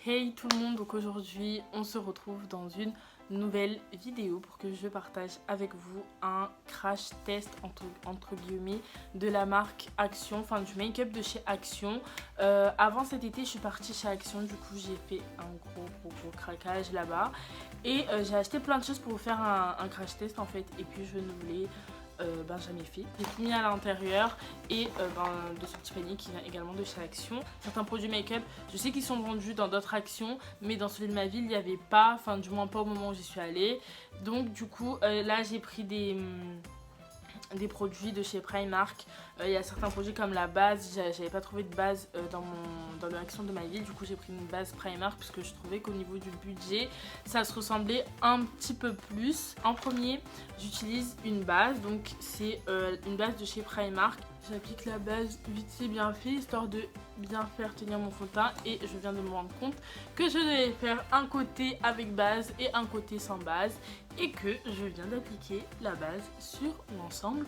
Hey tout le monde, donc aujourd'hui on se retrouve dans une nouvelle vidéo pour que je partage avec vous un crash test entre guillemets de la marque Action, enfin du make-up de chez Action. Avant cet été je suis partie chez Action, du coup j'ai fait un gros craquage là-bas et j'ai acheté plein de choses pour vous faire un crash test en fait, et puis je ne voulais jamais fait. J'ai tout mis à l'intérieur et de ce petit panier qui vient également de chez Action. Certains produits make-up, je sais qu'ils sont vendus dans d'autres Actions, mais dans celui de ma ville, il n'y avait pas, enfin du moins pas au moment où j'y suis allée. Donc du coup, là j'ai pris des produits de chez Primark. Il y a certains produits comme la base, j'avais pas trouvé de base dans l'action de ma ville, du coup j'ai pris une base Primark parce que je trouvais qu'au niveau du budget ça se ressemblait un petit peu plus. En premier j'utilise une base, donc c'est une base de chez Primark. J'applique la base vite fait bien fait histoire de bien faire tenir mon fond de teint, et je viens de me rendre compte que je devais faire un côté avec base et un côté sans base, et que je viens d'appliquer la base sur l'ensemble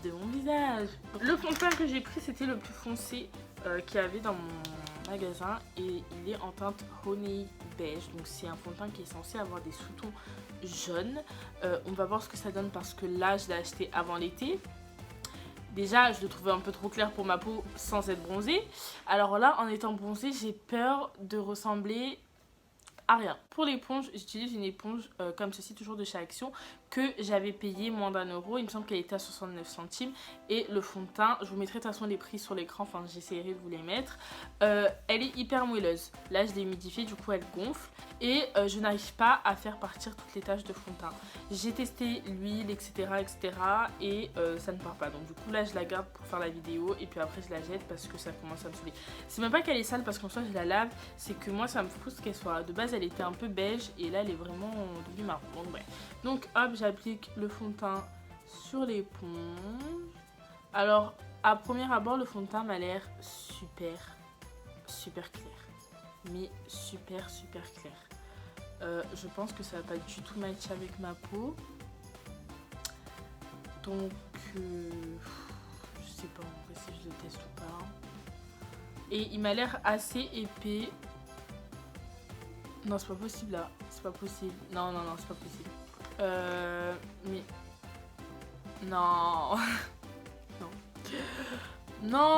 de mon visage. Le fond de teint que j'ai pris c'était le plus foncé qu'il y avait dans mon magasin, et il est en teinte honey beige, donc c'est un fond de teint qui est censé avoir des sous-tons jaunes. On va voir ce que ça donne parce que là je l'ai acheté avant l'été. Déjà, je le trouvais un peu trop clair pour ma peau sans être bronzée. Alors là, en étant bronzée, j'ai peur de ressembler à rien. Pour l'éponge, j'utilise une éponge comme ceci, toujours de chez Action, que j'avais payé moins d'1 €. Il me semble qu'elle était à 69 centimes. Et le fond de teint, je vous mettrai de toute façon les prix sur l'écran, enfin j'essaierai de vous les mettre. Elle est hyper moelleuse. Là, je l'ai humidifiée, du coup elle gonfle. Et je n'arrive pas à faire partir toutes les taches de fond de teint. J'ai testé l'huile, etc. et ça ne part pas. Donc du coup là, je la garde pour faire la vidéo, et puis après je la jette parce que ça commence à me saouler. C'est même pas qu'elle est sale parce qu'en soi je la lave, c'est que moi ça me frustre qu'elle soit... De base elle était un peu beige et là elle est vraiment devenue marron. Donc bref. Donc hop, j'applique le fond de teint sur l'éponge. Alors à premier abord, le fond de teint m'a l'air super clair. Mais super clair. Je pense que ça va pas du tout matcher avec ma peau. Donc je sais pas en vrai si je le teste ou pas. Et il m'a l'air assez épais. Non, c'est pas possible là. C'est pas possible. Non, c'est pas possible. Mais... Non. Non.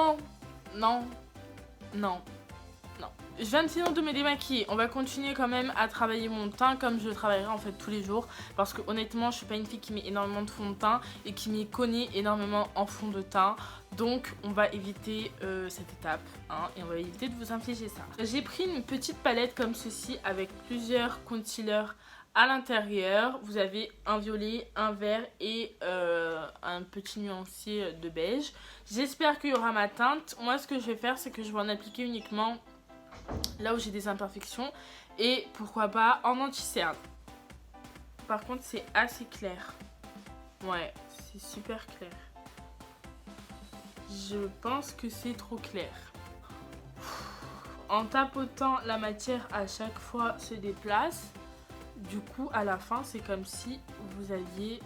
Je viens de finir de me démaquiller. On va continuer quand même à travailler mon teint comme je le travaillerai en fait tous les jours. Parce que honnêtement, je suis pas une fille qui met énormément de fond de teint et qui m'y connaît énormément en fond de teint. Donc on va éviter cette étape, hein, et on va éviter de vous infliger ça. J'ai pris une petite palette comme ceci avec plusieurs concealers à l'intérieur. Vous avez un violet, un vert et un petit nuancier de beige. J'espère qu'il y aura ma teinte. Moi ce que je vais faire, c'est que je vais en appliquer uniquement là où j'ai des imperfections, et pourquoi pas en anti-cerne. Par contre c'est assez clair. Ouais, c'est super clair. Je pense que c'est trop clair. En tapotant, la matière à chaque fois se déplace. Du coup à la fin c'est comme si vous aviez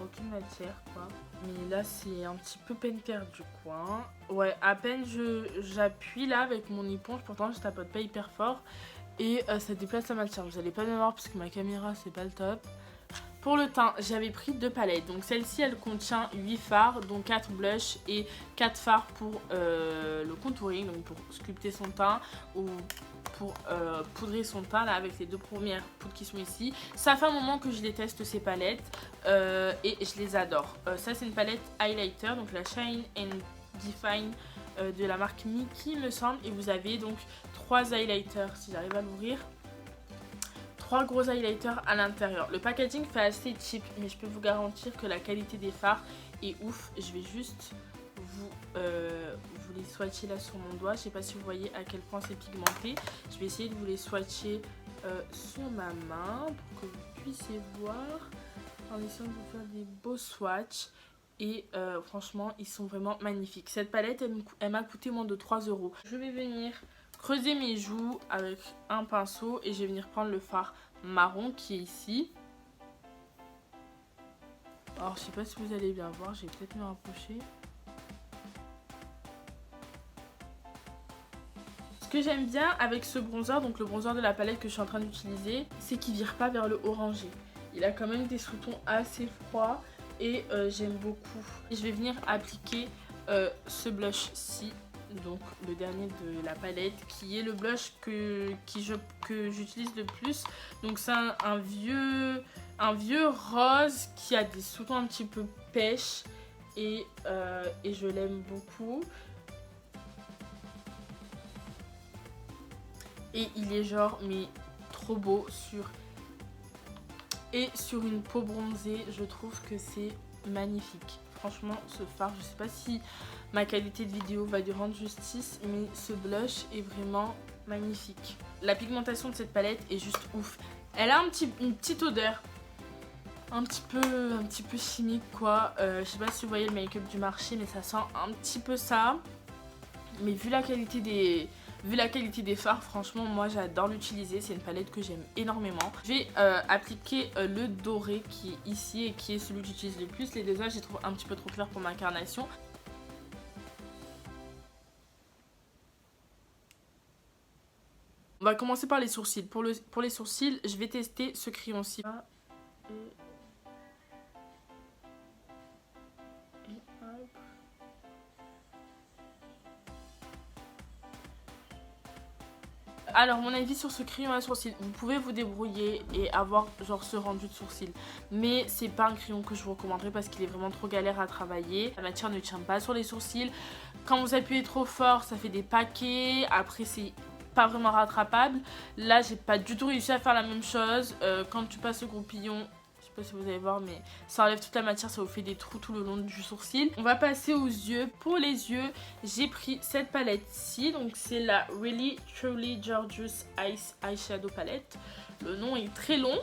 aucune matière quoi. Mais là c'est un petit peu peine perdue quoi, hein. Ouais, à peine j'appuie là avec mon éponge, pourtant je tapote pas hyper fort, et ça déplace la matière. Vous allez pas me voir parce que ma caméra c'est pas le top. Pour le teint, j'avais pris 2 palettes. Donc celle-ci elle contient 8 fards, dont 4 blushs et 4 fards pour le contouring, donc pour sculpter son teint ou pour poudrer son teint là avec les 2 premières poudres qui sont ici. Ça fait un moment que je les teste ces palettes et je les adore. Ça c'est une palette highlighter, donc la Shine and Define de la marque Mickey me semble, et vous avez donc 3 highlighters si j'arrive à l'ouvrir. 3 gros highlighters à l'intérieur. Le packaging fait assez cheap, mais je peux vous garantir que la qualité des fards est ouf. Je vais juste vous les swatcher là sur mon doigt. Je sais pas si vous voyez à quel point c'est pigmenté. Je vais essayer de vous les swatcher sur ma main pour que vous puissiez voir, en essayant de vous faire des beaux swatchs. Et franchement ils sont vraiment magnifiques. Cette palette elle m'a coûté moins de 3 €. Je vais venir creuser mes joues avec un pinceau et je vais venir prendre le fard marron qui est ici. Alors je sais pas si vous allez bien voir, je vais peut-être me rapprocher. que j'aime bien avec ce bronzer, donc le bronzer de la palette que je suis en train d'utiliser, c'est qu'il vire pas vers le orangé. Il a quand même des sous-tons assez froids et j'aime beaucoup. Et je vais venir appliquer ce blush-ci, donc le dernier de la palette, qui est le blush que j'utilise le plus. Donc c'est un vieux rose qui a des sous-tons un petit peu pêche et je l'aime beaucoup. Et il est genre mais trop beau sur une peau bronzée. Je trouve que c'est magnifique. Franchement ce fard, je sais pas si ma qualité de vidéo va lui rendre justice, mais ce blush est vraiment magnifique. La pigmentation de cette palette est juste ouf. Elle a une petite odeur un petit peu chimique quoi. Je sais pas si vous voyez le make-up du marché, mais ça sent un petit peu ça. Mais vu la qualité des fards, franchement moi j'adore l'utiliser. C'est une palette que j'aime énormément. Je vais appliquer le doré qui est ici et qui est celui que j'utilise le plus. Les deux autres, je les trouve un petit peu trop clairs pour ma carnation. On va commencer par les sourcils. Pour les sourcils, je vais tester ce crayon-ci. Alors mon avis sur ce crayon à sourcils, vous pouvez vous débrouiller et avoir genre ce rendu de sourcils, mais c'est pas un crayon que je vous recommanderais parce qu'il est vraiment trop galère à travailler. La matière ne tient pas sur les sourcils, quand vous appuyez trop fort ça fait des paquets, après c'est pas vraiment rattrapable. Là j'ai pas du tout réussi à faire la même chose. Quand tu passes le groupillon, je sais pas si vous allez voir, mais ça enlève toute la matière, ça vous fait des trous tout le long du sourcil. On va passer aux yeux. Pour les yeux, j'ai pris cette palette-ci. Donc c'est la Really Truly Gorgeous Ice Eyeshadow Palette. Le nom est très long.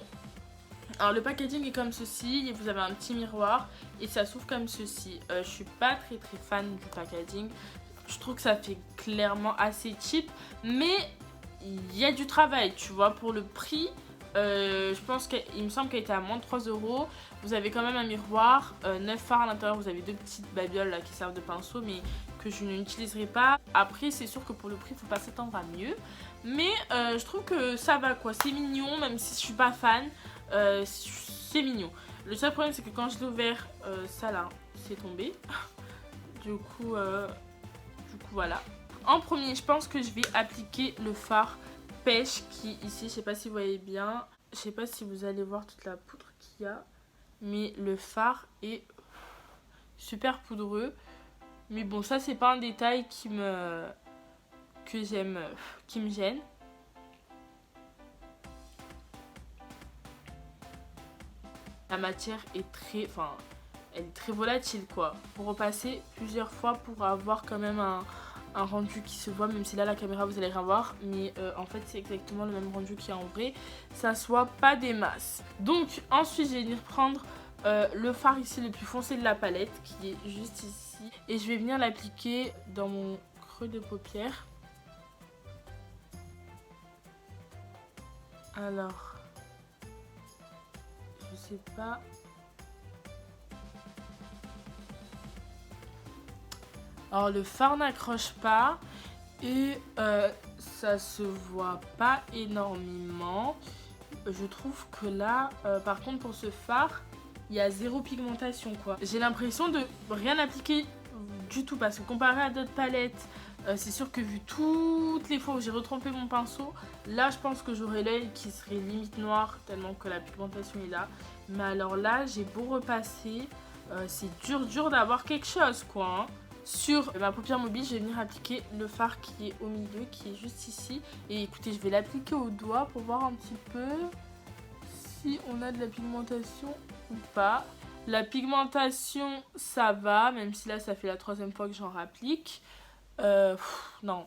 Alors le packaging est comme ceci, et vous avez un petit miroir et ça s'ouvre comme ceci. Je suis pas très fan du packaging. Je trouve que ça fait clairement assez cheap, mais il y a du travail, tu vois, pour le prix. Je pense qu'il me semble qu'elle était à moins de 3 €. Vous avez quand même un miroir, 9 fards à l'intérieur. Vous avez deux petites babioles là qui servent de pinceau, mais que je n'utiliserai pas. Après c'est sûr que pour le prix il faut pas s'attendre à mieux, mais je trouve que ça va quoi. C'est mignon, même si je suis pas fan, c'est mignon. Le seul problème c'est que quand je l'ai ouvert, ça là c'est tombé. du coup voilà. En premier je pense que je vais appliquer le fard pêche qui ici, je sais pas si vous voyez bien, je sais pas si vous allez voir toute la poudre qu'il y a, mais le fard est super poudreux. Mais bon, ça c'est pas un détail qui me gêne. La matière est elle est très volatile quoi. Faut repasser plusieurs fois pour avoir quand même un rendu qui se voit, même si là la caméra vous allez rien voir, mais en fait c'est exactement le même rendu qu'il y a en vrai, ça soit pas des masses. Donc ensuite je vais venir prendre le fard ici le plus foncé de la palette qui est juste ici et je vais venir l'appliquer dans mon creux de paupière. Alors je sais pas. Alors le fard n'accroche pas et ça se voit pas énormément. Je trouve que là, par contre pour ce fard, il y a zéro pigmentation quoi. J'ai l'impression de rien appliquer du tout parce que comparé à d'autres palettes, c'est sûr que vu toutes les fois où j'ai retrempé mon pinceau, là je pense que j'aurais l'œil qui serait limite noir tellement que la pigmentation est là. Mais alors là, j'ai beau repasser, c'est dur d'avoir quelque chose quoi hein. Sur ma paupière mobile, je vais venir appliquer le fard qui est au milieu, qui est juste ici. Et écoutez, je vais l'appliquer au doigt pour voir un petit peu si on a de la pigmentation ou pas. La pigmentation, ça va, même si là, ça fait la 3e fois que j'en rapplique. Non,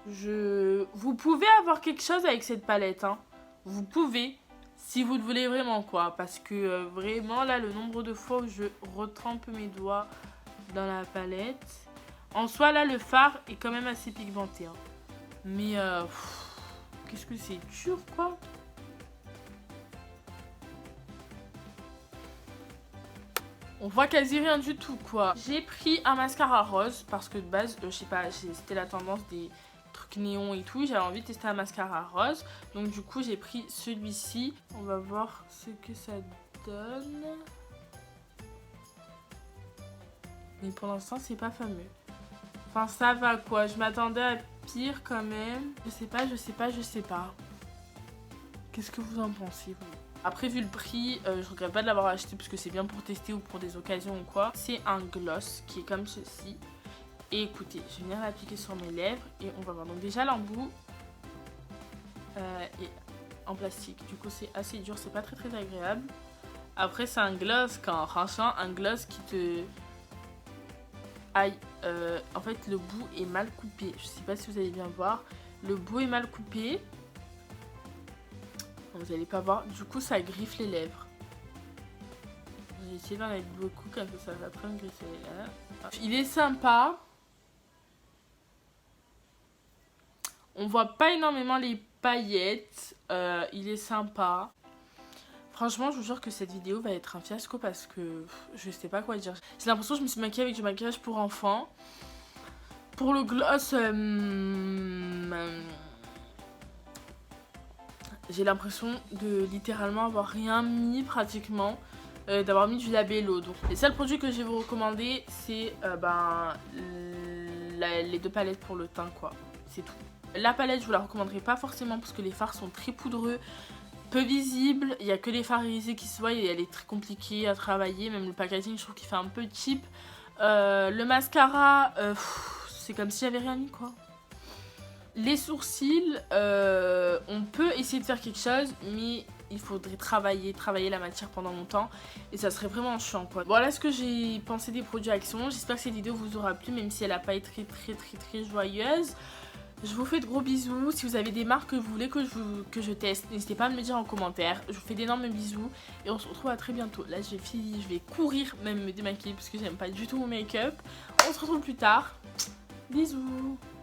vous pouvez avoir quelque chose avec cette palette, hein. Vous pouvez. Si vous le voulez vraiment quoi, parce que vraiment là le nombre de fois où je retrempe mes doigts dans la palette. En soi là le fard est quand même assez pigmenté hein. Mais qu'est-ce que c'est dur quoi. On voit quasi rien du tout quoi. J'ai pris un mascara rose parce que de base, je sais pas, c'était la tendance des trucs néons et tout. J'avais envie de tester un mascara rose. Donc du coup, j'ai pris celui-ci. On va voir ce que ça donne. Mais pour l'instant, c'est pas fameux. Enfin, ça va quoi. Je m'attendais à pire quand même. Je sais pas. Qu'est-ce que vous en pensez, vous? Après, vu le prix, je regrette pas de l'avoir acheté parce que c'est bien pour tester ou pour des occasions ou quoi. C'est un gloss qui est comme ceci. Et écoutez, je vais venir l'appliquer sur mes lèvres et on va voir. Donc déjà, l'embout est en plastique. Du coup, c'est assez dur, c'est pas très très agréable. Après, c'est un gloss quand franchement, un gloss qui te... Aïe, en fait, le bout est mal coupé. Je sais pas si vous allez bien voir. Le bout est mal coupé. Vous allez pas voir, du coup ça griffe les lèvres. J'ai essayé d'en mettre beaucoup comme ça va pas me griffer les lèvres. Il est sympa. On voit pas énormément les paillettes. Il est sympa. Franchement, je vous jure que cette vidéo va être un fiasco parce que je sais pas quoi dire. J'ai l'impression que je me suis maquillée avec du maquillage pour enfants. Pour le gloss... j'ai l'impression de littéralement avoir rien mis pratiquement, d'avoir mis du labello. Donc les seuls produits que je vais vous recommander, c'est les 2 palettes pour le teint quoi, c'est tout. La palette je vous la recommanderai pas forcément parce que les fards sont très poudreux, peu visibles, il n'y a que les fards irisés qui se voient et elle est très compliquée à travailler, même le packaging je trouve qu'il fait un peu cheap. Le mascara, c'est comme si j'avais rien mis quoi. Les sourcils, on peut essayer de faire quelque chose, mais il faudrait travailler la matière pendant longtemps et ça serait vraiment chiant quoi. Voilà ce que j'ai pensé des produits Action. J'espère que cette vidéo vous aura plu, même si elle n'a pas été très joyeuse. Je vous fais de gros bisous. Si vous avez des marques que vous voulez que je teste, n'hésitez pas à me le dire en commentaire. Je vous fais d'énormes bisous et on se retrouve à très bientôt. Là je vais courir, même me démaquiller parce que j'aime pas du tout mon make-up. On se retrouve plus tard. Bisous.